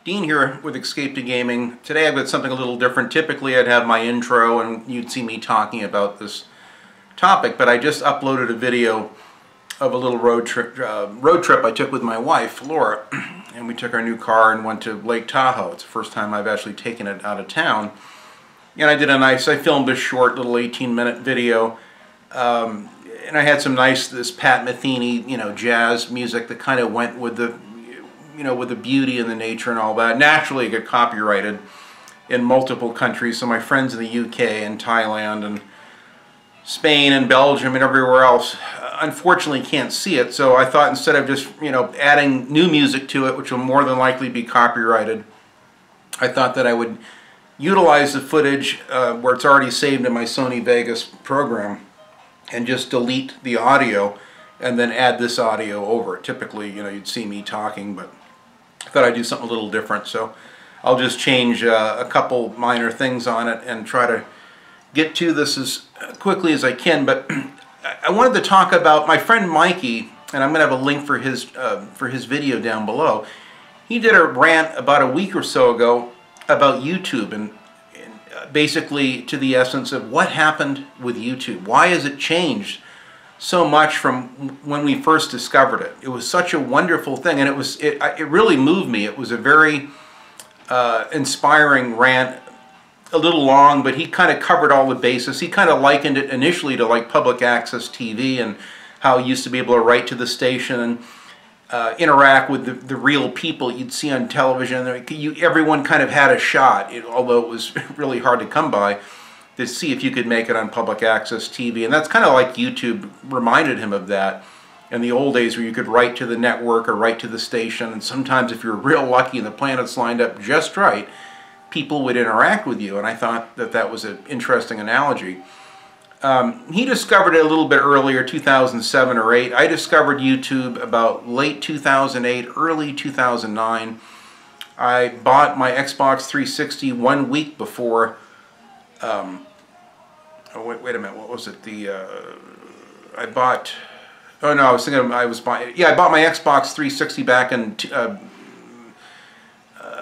Dean here with Escape to Gaming. Today I've got something a little different. Typically I'd have my intro and you'd see me talking about this topic, but I just uploaded a video of a little road trip I took with my wife, Laura, and we took our new car and went to Lake Tahoe. It's the first time I've actually taken it out of town. And I filmed a short little 18-minute video, and I had some this Pat Metheny, jazz music that kind of went with the with the beauty and the nature and all that. Naturally, it got copyrighted in multiple countries, so my friends in the UK and Thailand and Spain and Belgium and everywhere else unfortunately can't see it, so I thought instead of just, adding new music to it, which will more than likely be copyrighted, I thought that I would utilize the footage where it's already saved in my Sony Vegas program and just delete the audio and then add this audio over. Typically, you'd see me talking, but I thought I'd do something a little different, so I'll just change a couple minor things on it and try to get to this as quickly as I can. But I wanted to talk about my friend Mikey, and I'm going to have a link for his video down below. He did a rant about a week or so ago about YouTube, and basically to the essence of what happened with YouTube. Why has it changed so much from when we first discovered it? It was such a wonderful thing, and it really moved me. It was a very inspiring rant, a little long, but he kind of covered all the bases. He kind of likened it initially to like public access TV and how he used to be able to write to the station and interact with the real people you'd see on television. Everyone kind of had a shot, although it was really hard to come by, to see if you could make it on public access TV. And that's kind of like YouTube reminded him of that in the old days, where you could write to the network or write to the station, and sometimes if you're real lucky and the planets lined up just right, people would interact with you. And I thought that that was an interesting analogy. He discovered it a little bit earlier, 2007 or 8. I discovered YouTube about late 2008, early 2009. I bought my Xbox 360 1 week before. Wait a minute, what was it? I bought my Xbox 360 back in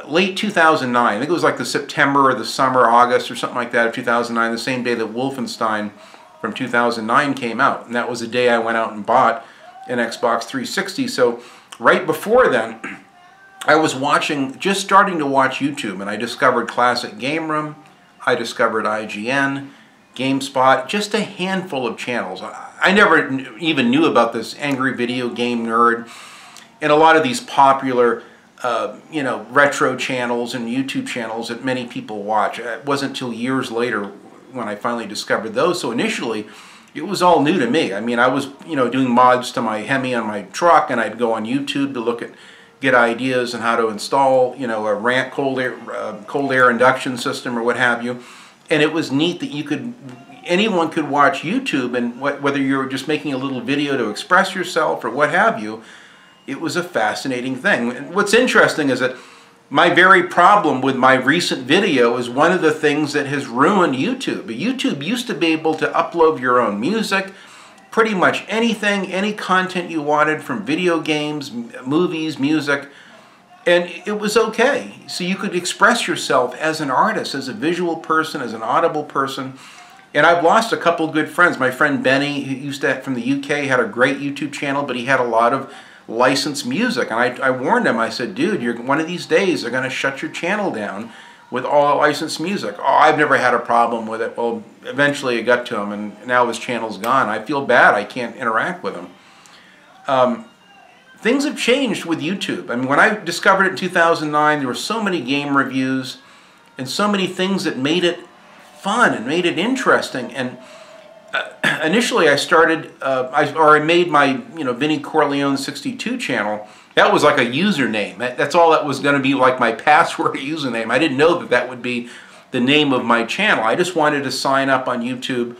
late 2009. I think it was like the September or the summer, August or something like that of 2009, the same day that Wolfenstein from 2009 came out. And that was the day I went out and bought an Xbox 360. So right before then, I was just starting to watch YouTube, and I discovered Classic Game Room, I discovered IGN, GameSpot, just a handful of channels. I never even knew about this Angry Video Game Nerd and a lot of these popular retro channels and YouTube channels that many people watch. It wasn't until years later when I finally discovered those. So initially, it was all new to me. I mean, I was doing mods to my Hemi on my truck, and I'd go on YouTube to get ideas on how to install a Rant cold air induction system or what have you. And it was neat that anyone could watch YouTube, and whether you're just making a little video to express yourself or what have you, it was a fascinating thing. And what's interesting is that my very problem with my recent video is one of the things that has ruined YouTube. YouTube used to be able to upload your own music, pretty much anything, any content you wanted, from video games, movies, music, and it was okay. So you could express yourself as an artist, as a visual person, as an audible person. And I've lost a couple good friends. My friend Benny, who from the UK, had a great YouTube channel, but he had a lot of licensed music. And I warned him, I said, dude, one of these days they're going to shut your channel down with all licensed music. Oh, I've never had a problem with it. Well, eventually it got to him, and now his channel's gone. I feel bad I can't interact with him. Things have changed with YouTube. I mean, when I discovered it in 2009, there were so many game reviews and so many things that made it fun and made it interesting. And initially I started, I made my, Vinnie Corleone 62 channel. That was like a username. That's all that was going to be, like my password username. I didn't know that that would be the name of my channel. I just wanted to sign up on YouTube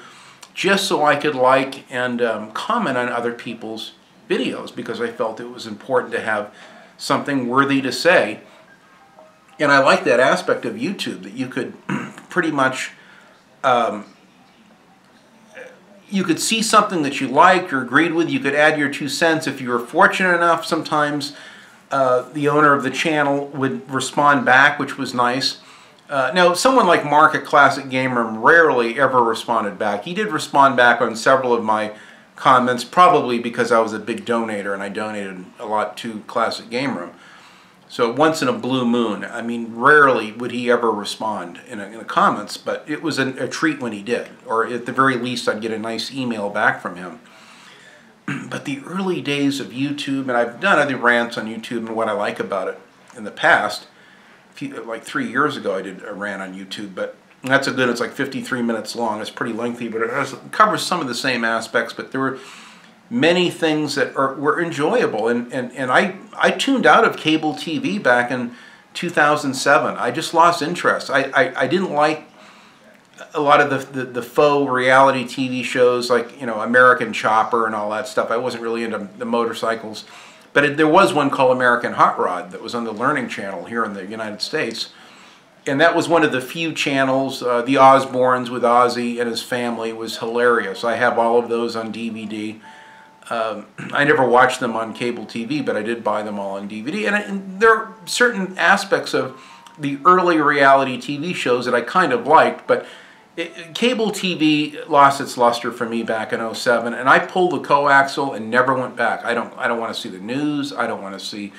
just so I could like and comment on other people's videos, because I felt it was important to have something worthy to say. And I like that aspect of YouTube, that you could pretty much you could see something that you liked or agreed with. You could add your 2 cents if you were fortunate enough sometimes the owner of the channel would respond back, which was nice. Now, someone like Mark at Classic Gamer rarely ever responded back. He did respond back on several of my comments, probably because I was a big donator and I donated a lot to Classic Game Room. So once in a blue moon, I mean, rarely would he ever respond in the comments, but it was a treat when he did, or at the very least I'd get a nice email back from him. But the early days of YouTube, and I've done other rants on YouTube and what I like about it in the past. Like 3 years ago I did a rant on YouTube, but that's a good, it's like 53 minutes long. It's pretty lengthy, but it covers some of the same aspects, but there were many things that were enjoyable, and I tuned out of cable TV back in 2007. I just lost interest. I didn't like a lot of the faux reality TV shows, like, you know, American Chopper and all that stuff. I wasn't really into the motorcycles, but there was one called American Hot Rod that was on the Learning Channel here in the United States. And that was one of the few channels. The Osbournes with Ozzy and his family was hilarious. I have all of those on DVD. I never watched them on cable TV, but I did buy them all on DVD. And there are certain aspects of the early reality TV shows that I kind of liked, but cable TV lost its luster for me back in 07, and I pulled the coaxial and never went back. I don't want to see the news. I don't want to see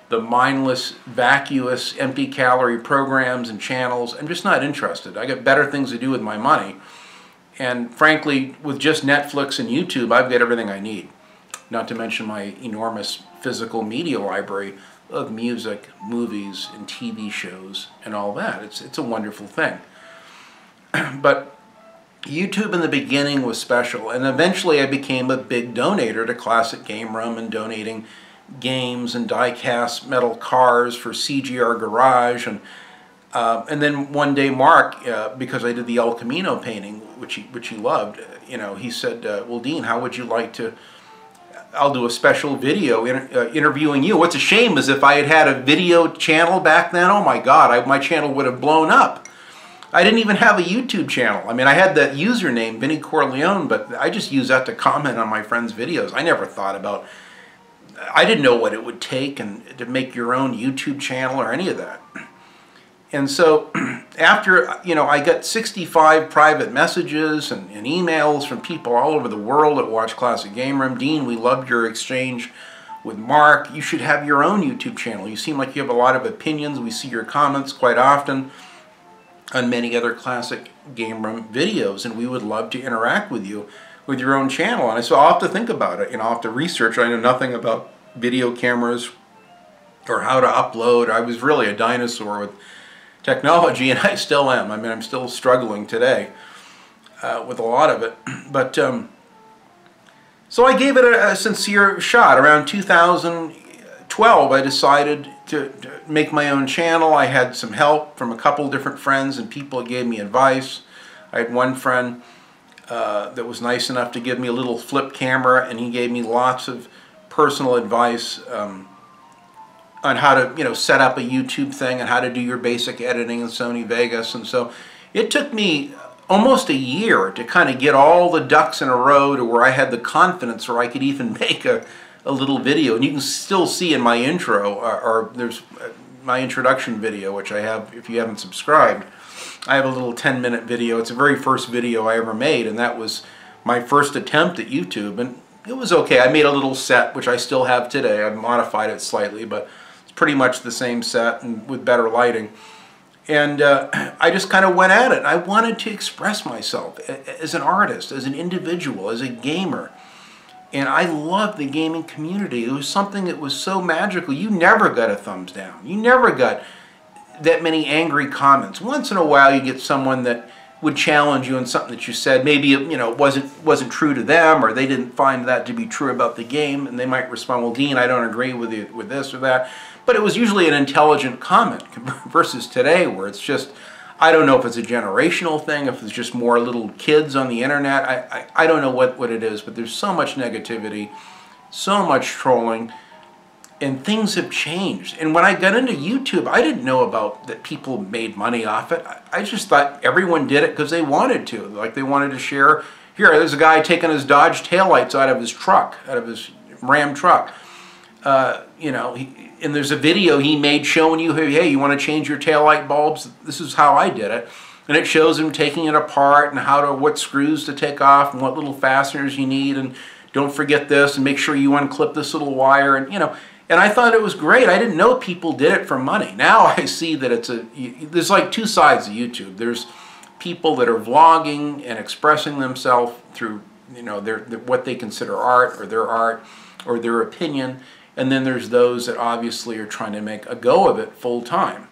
the mindless, vacuous, empty calorie programs and channels. I'm just not interested. I got better things to do with my money. And frankly, with just Netflix and YouTube, I've got everything I need. Not to mention my enormous physical media library of music, movies, and TV shows and all that. It's a wonderful thing. But YouTube in the beginning was special, and eventually I became a big donator to Classic Game Room and donating games and die-cast metal cars for CGR Garage, and then one day Mark, because I did the El Camino painting, which he loved, you know, he said, well, Dean, how would you like to, I'll do a special video interviewing you. What's a shame is if I had had a video channel back then, oh my God, my channel would have blown up. I didn't even have a YouTube channel. I mean, I had that username, Vinny Corleone, but I just used that to comment on my friends' videos. I never thought about, I didn't know what it would take and to make your own YouTube channel or any of that. And so after, you know, I got 65 private messages and emails from people all over the world that watch Classic Game Room. Dean, we loved your exchange with Mark. You should have your own YouTube channel. You seem like you have a lot of opinions. We see your comments quite often on many other Classic Game Room videos, and we would love to interact with you with your own channel. And I said, I'll have to think about it. You know, I'll have to research. I know nothing about video cameras or how to upload. I was really a dinosaur with technology, and I still am. I mean, I'm still struggling today with a lot of it. But so I gave it a sincere shot. Around 2012, I decided to make my own channel. I had some help from a couple different friends and people that gave me advice. I had one friend that was nice enough to give me a little flip camera, and he gave me lots of personal advice on how to, you know, set up a YouTube thing and how to do your basic editing in Sony Vegas. And so it took me almost a year to kind of get all the ducks in a row to where I had the confidence where I could even make a little video. And you can still see in my intro, or there's my introduction video, which I have, if you haven't subscribed, I have a little 10-minute video. It's the very first video I ever made, and that was my first attempt at YouTube. And it was okay. I made a little set, which I still have today. I've modified it slightly, but it's pretty much the same set and with better lighting. And I just kind of went at it. I wanted to express myself as an artist, as an individual, as a gamer. And I loved the gaming community. It was something that was so magical. You never got a thumbs down. You never got that many angry comments. Once in a while you get someone that would challenge you on something that you said. Maybe, you know, wasn't true to them, or they didn't find that to be true about the game, and they might respond, well, Dean, I don't agree with you with this or that. But it was usually an intelligent comment versus today, where it's just, I don't know if it's a generational thing, if it's just more little kids on the internet. I don't know what it is, but there's so much negativity, so much trolling, and things have changed. And when I got into YouTube, I didn't know about that people made money off it. I just thought everyone did it because they wanted to. Like they wanted to share. Here, there's a guy taking his Dodge taillights out of his truck, out of his Ram truck. You know, and there's a video he made showing you, hey, you want to change your taillight bulbs? This is how I did it. And it shows him taking it apart and what screws to take off and what little fasteners you need, and don't forget this, and make sure you unclip this little wire, and and I thought it was great. I didn't know people did it for money. Now I see that there's like two sides of YouTube. There's people that are vlogging and expressing themselves through what they consider art or their opinion, and then there's those that obviously are trying to make a go of it full time.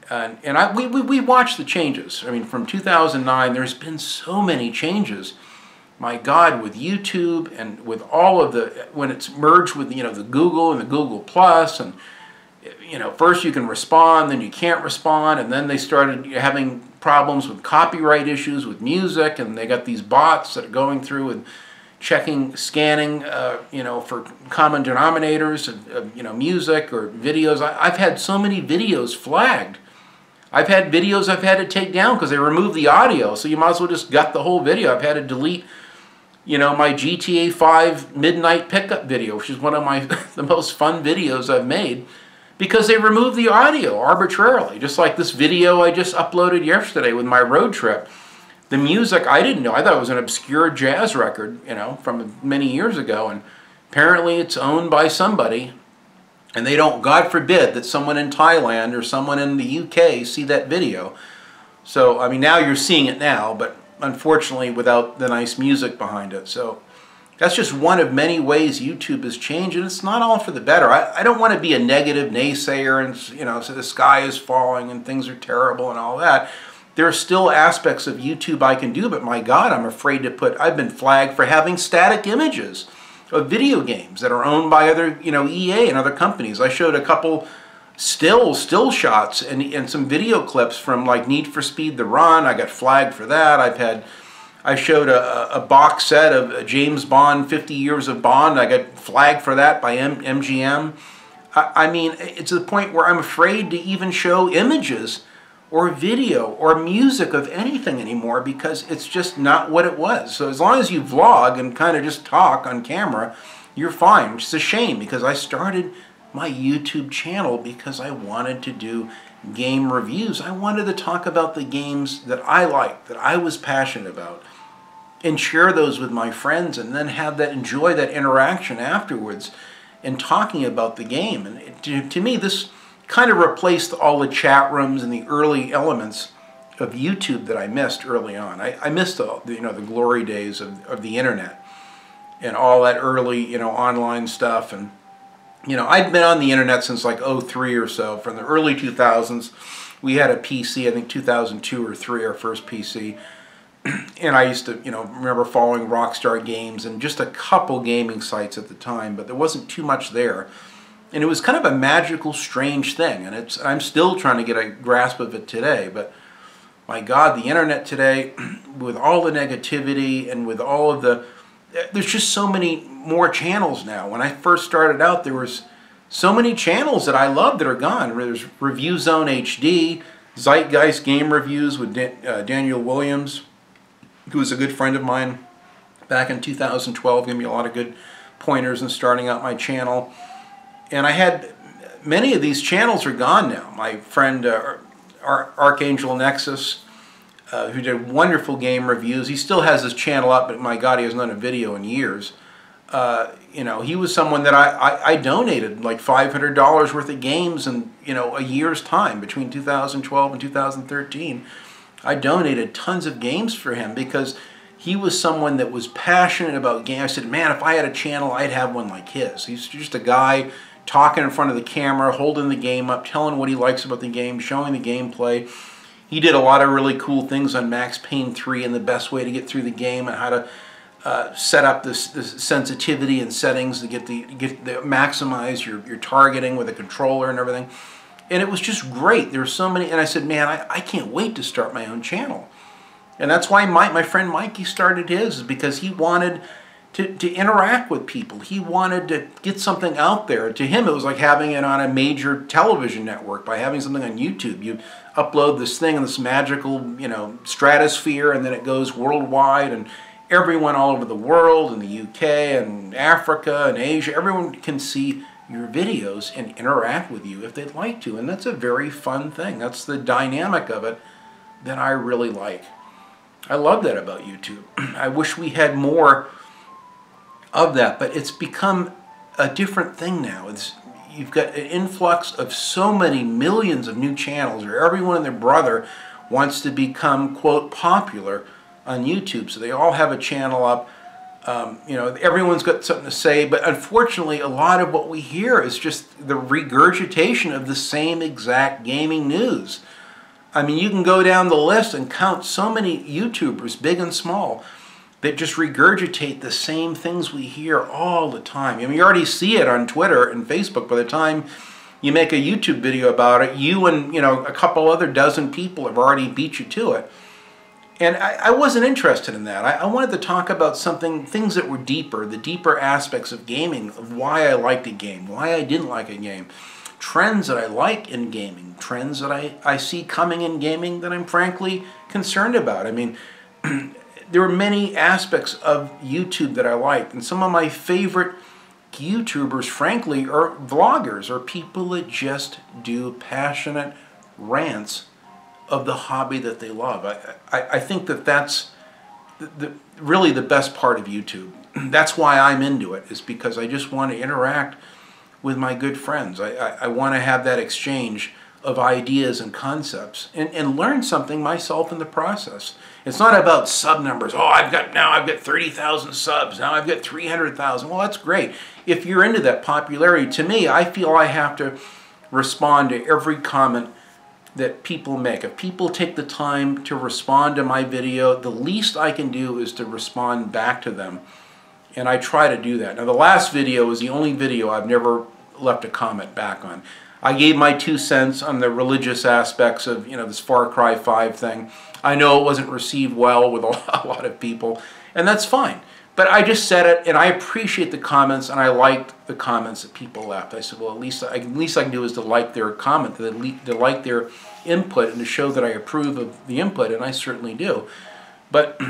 And we watched the changes. I mean, from 2009, there's been so many changes. My God, with YouTube and with all of when it's merged with the Google and the Google Plus, and first you can respond, then you can't respond, and then they started having problems with copyright issues with music, and they got these bots that are going through and scanning, for common denominators of music or videos. I've had so many videos flagged. I've had videos I've had to take down because they removed the audio, so you might as well just gut the whole video. I've had to delete my GTA 5 midnight pickup video, which is one of the most fun videos I've made, because they removed the audio arbitrarily. Just like this video I just uploaded yesterday with my road trip. The music, I didn't know. I thought it was an obscure jazz record, from many years ago, and apparently it's owned by somebody, and they don't, God forbid, that someone in Thailand or someone in the UK see that video. So, I mean, now you're seeing it now, but unfortunately without the nice music behind it. So that's just one of many ways YouTube has changed, and it's not all for the better. I don't want to be a negative naysayer and say the sky is falling and things are terrible and all that. There are still aspects of YouTube I can do, but my God, I'm afraid to I've been flagged for having static images of video games that are owned by other, EA and other companies. I showed a couple still shots and some video clips from like Need for Speed: The Run. I got flagged for that. I showed a box set of James Bond, 50 Years of Bond. I got flagged for that by MGM. I mean, it's to the point where I'm afraid to even show images or video or music of anything anymore, because it's just not what it was. So as long as you vlog and kind of just talk on camera, you're fine, which is a shame, because I started my YouTube channel because I wanted to do game reviews. I wanted to talk about the games that I liked, that I was passionate about, and share those with my friends, and then enjoy that interaction afterwards and talking about the game. And to me, this kind of replaced all the chat rooms and the early elements of YouTube that I missed early on. I missed the glory days of the internet and all that early online stuff. And I'd been on the internet since like 03 or so. From the early 2000s, we had a PC, I think 2002 or 3, our first PC. And I used to, remember following Rockstar Games and just a couple gaming sites at the time, but there wasn't too much there. And it was kind of a magical, strange thing, and I'm still trying to get a grasp of it today. But my God, the internet today, with all the negativity and with all of there's just so many more channels now. When I first started out, there was so many channels that I loved that are gone. There's Review Zone HD, Zeitgeist Game Reviews with Daniel Williams, who was a good friend of mine back in 2012, gave me a lot of good pointers in starting out my channel. And I had many of these channels are gone now. My friend Archangel Nexus, who did wonderful game reviews, he still has his channel up, but my God, he hasn't done a video in years. He was someone that I donated like $500 worth of games in a year's time between 2012 and 2013. I donated tons of games for him because he was someone that was passionate about games. I said, man, if I had a channel, I'd have one like his. He's just a guy talking in front of the camera, holding the game up, telling what he likes about the game, showing the gameplay. He did a lot of really cool things on Max Payne 3 and the best way to get through the game, and how to set up this sensitivity and settings to maximize your targeting with a controller and everything. And it was just great. There were so many, and I said, man, I can't wait to start my own channel. And that's why my friend Mikey started his, is because he wanted to interact with people. He wanted to get something out there. To him, it was like having it on a major television network. By having something on YouTube, you upload this thing in this magical, stratosphere, and then it goes worldwide, and everyone all over the world, in the UK and Africa and Asia, everyone can see your videos and interact with you if they'd like to. And that's a very fun thing. That's the dynamic of it that I really like. I love that about YouTube. I wish we had more of that, but it's become a different thing now. You've got an influx of so many millions of new channels, or everyone and their brother wants to become, quote, popular on YouTube. So they all have a channel up. You know, everyone's got something to say, but unfortunately a lot of what we hear is just the regurgitation of the same exact gaming news. I mean, you can go down the list and count so many YouTubers, big and small, that just regurgitate the same things we hear all the time. I mean, you already see it on Twitter and Facebook. By the time you make a YouTube video about it, you and, you know, a couple other dozen people have already beat you to it. And I wasn't interested in that. I wanted to talk about things that were deeper, the deeper aspects of gaming, of why I liked a game, why I didn't like a game, trends that I like in gaming, trends that I see coming in gaming that I'm frankly concerned about. I mean, there are many aspects of YouTube that I like, and some of my favorite YouTubers, frankly, are vloggers, or people that just do passionate rants of the hobby that they love. I think that that's really the best part of YouTube. That's why I'm into it, is because I just want to interact with my good friends. I want to have that exchange of ideas and concepts and learn something myself in the process. It's not about sub numbers. Oh, now I've got 30,000 subs. Now I've got 300,000. Well, that's great. If you're into that popularity, to me, I feel I have to respond to every comment that people make. If people take the time to respond to my video, the least I can do is to respond back to them. And I try to do that. Now, the last video is the only video I've never left a comment back on. I gave my 2 cents on the religious aspects of, you know, this Far Cry 5 thing. I know it wasn't received well with a lot of people, and that's fine. But I just said it, and I appreciate the comments, and I liked the comments that people left. I said, well, at least I can do is to like their comment, to like their input, and to show that I approve of the input, and I certainly do. But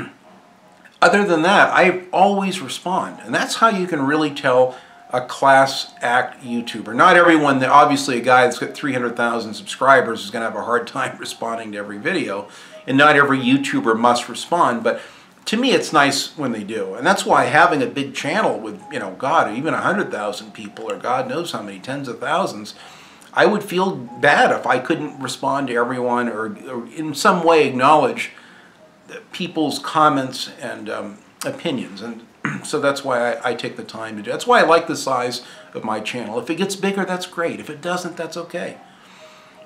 other than that, I always respond, and that's how you can really tell a class act YouTuber. Not everyone, obviously a guy that's got 300,000 subscribers is going to have a hard time responding to every video, and not every YouTuber must respond, but to me it's nice when they do. And that's why having a big channel with, you know, God, even 100,000 people, or God knows how many, tens of thousands, I would feel bad if I couldn't respond to everyone, or in some way acknowledge people's comments and opinions. And so that's why I take the time to do it. That's why I like the size of my channel. If it gets bigger, that's great. If it doesn't, that's okay.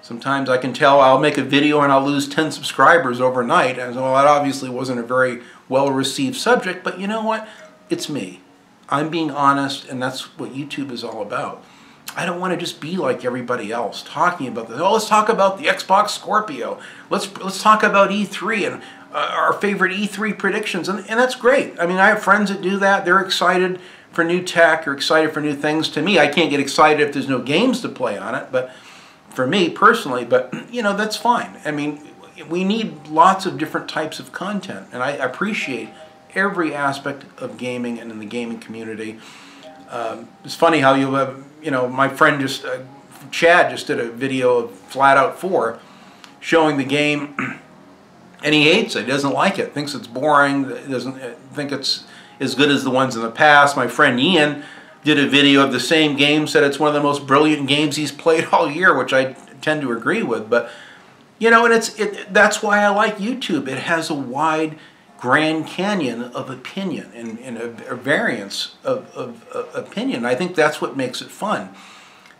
Sometimes I can tell I'll make a video and I'll lose 10 subscribers overnight. And well, that obviously wasn't a very well-received subject, but you know what? It's me. I'm being honest, and that's what YouTube is all about. I don't want to just be like everybody else, talking about this. Oh, let's talk about the Xbox Scorpio. Let's talk about E3 and our favorite E3 predictions, and that's great. I mean, I have friends that do that. They're excited for new tech, or excited for new things. To me, I can't get excited if there's no games to play on it, but for me personally, but you know, that's fine. I mean, we need lots of different types of content, and I appreciate every aspect of gaming and in the gaming community. It's funny how you have, you know, my friend Chad just did a video of Flat Out 4 showing the game, and he hates it. He doesn't like it. Thinks it's boring. Doesn't think it's as good as the ones in the past. My friend Ian did a video of the same game, said it's one of the most brilliant games he's played all year, which I tend to agree with. But you know, and that's why I like YouTube. It has a wide Grand Canyon of opinion and a variance of opinion. I think that's what makes it fun.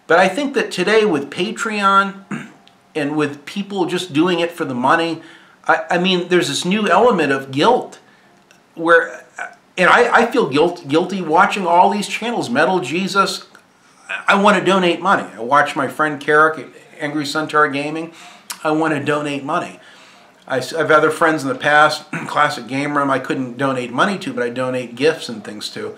But I think that today with Patreon and with people just doing it for the money, I mean, there's this new element of guilt where, and I feel guilty watching all these channels. Metal Jesus, I want to donate money. I watch my friend Carrick at Angry Centaur Gaming. I want to donate money. I've other friends in the past, Classic Game Room, I couldn't donate money to, but I donate gifts and things to.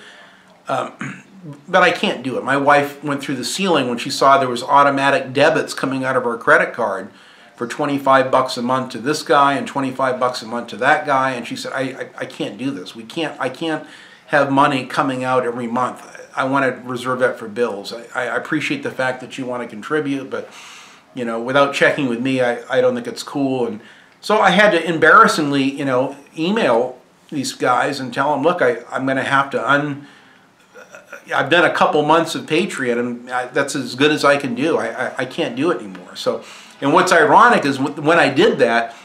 But I can't do it. My wife went through the ceiling when she saw there was automatic debits coming out of her credit card for 25 bucks a month to this guy and 25 bucks a month to that guy, and she said, I can't do this. I can't have money coming out every month. I want to reserve that for bills. I appreciate the fact that you want to contribute, but you know, without checking with me, I don't think it's cool. And so I had to embarrassingly, you know, email these guys and tell them, look, I'm going to have to I've done a couple months of Patreon, and that's as good as I can do. I can't do it anymore. So, and what's ironic is when I did that,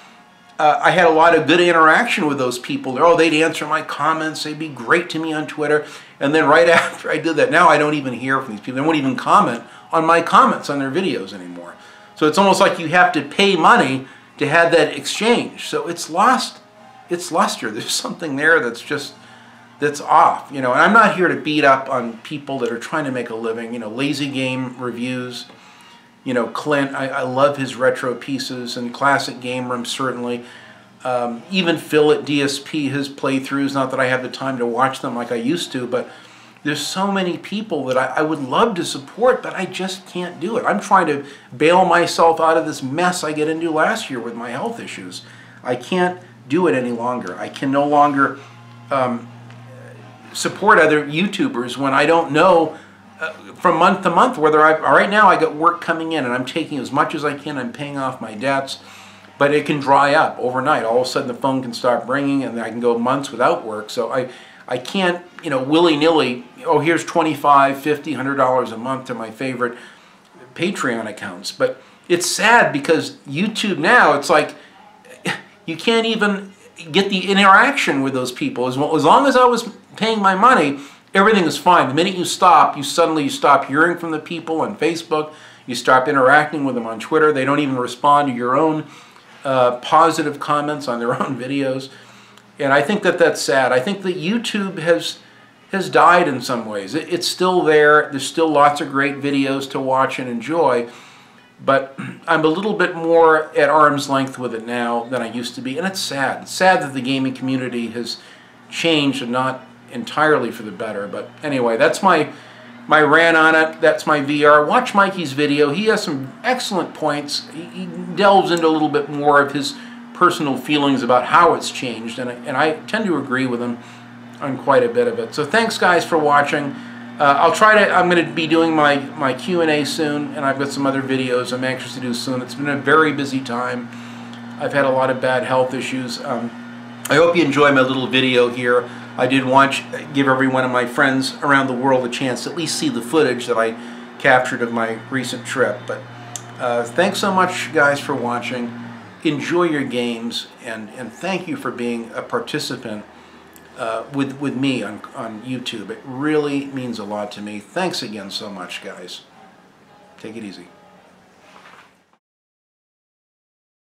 I had a lot of good interaction with those people. Oh, they'd answer my comments. They'd be great to me on Twitter. And then right after I did that, now I don't even hear from these people. They won't even comment on my comments on their videos anymore. So it's almost like you have to pay money to have that exchange. So it's lost its luster. There's something there that's off. You know, and I'm not here to beat up on people that are trying to make a living. You know, Lazy Game Reviews. You know, Clint, I love his retro pieces, and Classic Game Room, certainly. Even Phil at DSP, his playthroughs, not that I have the time to watch them like I used to, but there's so many people that I would love to support, but I just can't do it. I'm trying to bail myself out of this mess I get into last year with my health issues. I can't do it any longer. I can no longer support other YouTubers when I don't know from month to month whether right now I got work coming in and I'm taking as much as I can, I'm paying off my debts, but it can dry up overnight. All of a sudden the phone can stop ringing and I can go months without work. So I can't, you know, willy-nilly, oh, here's $25, $50, $100 a month to my favorite Patreon accounts. But it's sad because YouTube now, it's like you can't even get the interaction with those people. As long as I was paying my money, everything is fine. The minute you stop, you suddenly stop hearing from the people on Facebook. You stop interacting with them on Twitter. They don't even respond to your own positive comments on their own videos. And I think that that's sad. I think that YouTube has died in some ways. It's still there. There's still lots of great videos to watch and enjoy. But I'm a little bit more at arm's length with it now than I used to be. And it's sad. It's sad that the gaming community has changed and not entirely for the better. But anyway, that's my rant on it. That's my VR. Watch Mikey's video. He has some excellent points. He delves into a little bit more of his personal feelings about how it's changed, and I tend to agree with him on quite a bit of it. So thanks, guys, for watching. I'm going to be doing my Q&A soon, and I've got some other videos I'm anxious to do soon. It's been a very busy time. I've had a lot of bad health issues. I hope you enjoy my little video here. I did give every one of my friends around the world a chance to at least see the footage that I captured of my recent trip. But thanks so much, guys, for watching. Enjoy your games, and thank you for being a participant with me on YouTube. It really means a lot to me. Thanks again so much, guys. Take it easy.